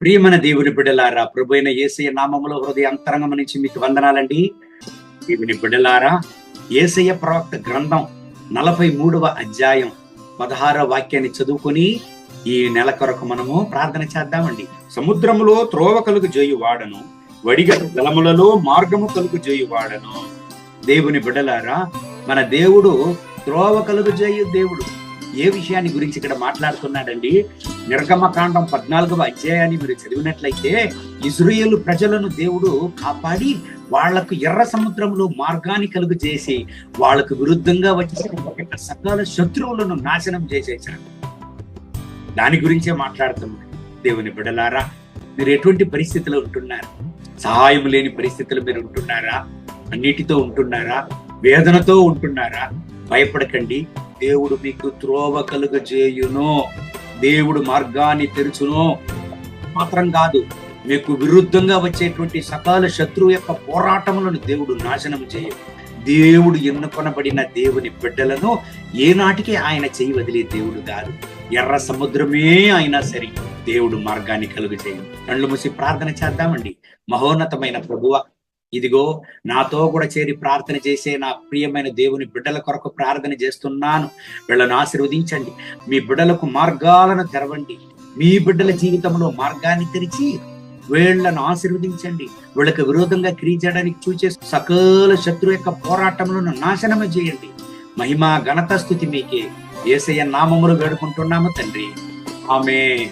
ప్రియమైన దేవుని బిడ్డలారా, ప్రభు అయిన యేసయ్య నామములో హృదయ అంతరంగం నుంచి మీకు వందనాలండి. దేవుని బిడ్డలారా, యేసయ్య ప్రవక్త గ్రంథం 43వ అధ్యాయం 16వ వాక్యాన్ని చదువుకొని ఈ నెల కొరకు మనము ప్రార్థన చేద్దామండి. సముద్రములో త్రోవ కలుగు జేయువాడను, వడిగల జలములలో మార్గము కలుగు జేయువాడను. దేవుని బిడ్డలారా, మన దేవుడు త్రోవ కలుగు చేయు దేవుడు. ఏ విషయాన్ని గురించి ఇక్కడ మాట్లాడుతున్నాడండి? నిర్గమకాండం 14వ అధ్యాయాన్ని మీరు చదివినట్లయితే, ఇశ్రాయేలు ప్రజలను దేవుడు కాపాడి వాళ్లకు ఎర్ర సముద్రంలో మార్గాన్ని కలుగు చేసి వాళ్లకు విరుద్ధంగా వచ్చిన సకల శత్రువులను నాశనం చేసేశాడు. దాని గురించే మాట్లాడుతున్నాడు. దేవుని బిడ్డలారా, మీరు ఎటువంటి పరిస్థితిలో ఉంటున్నారు? సహాయం లేని పరిస్థితులు మీరు ఉంటున్నారా? అన్నిటితో ఉంటున్నారా? వేదనతో ఉంటున్నారా? భయపడకండి. దేవుడు మీకు త్రోవ కలుగజేయును. దేవుడు మార్గాన్ని తెరుచును. మాత్రం కాదు, మీకు విరుద్ధంగా వచ్చేటువంటి సకల శత్రువు యొక్క పోరాటములను దేవుడు నాశనం చేయు. దేవుడు ఎన్నుకొనబడిన దేవుని బిడ్డలను ఏనాటికి ఆయన చేయి వదిలే దేవుడు కాదు. ఎర్ర సముద్రమే అయినా సరే దేవుడు మార్గాన్ని కలుగజేయు. కళ్ళు మూసి ప్రార్థన చేద్దామండి. మహోన్నతమైన ప్రభువా, ఇదిగో నాతో కూడా చేరి ప్రార్థన చేసే నా ప్రియమైన దేవుని బిడ్డల కొరకు ప్రార్థన చేస్తున్నాను. వీళ్ళను ఆశీర్వదించండి. మీ బిడ్డలకు మార్గాలను తెరవండి. మీ బిడ్డల జీవితంలో మార్గాన్ని తెరిచి వీళ్ళను ఆశీర్వదించండి. వీళ్ళకి విరోధంగా క్రియ చేయడానికి చూసే సకల శత్రు యొక్క పోరాటములను నాశనము చేయండి. మహిమ ఘనత స్తుతి మీకే. యేసయ్య నామములో వేడుకుంటున్నాము తండ్రి. ఆమేన్.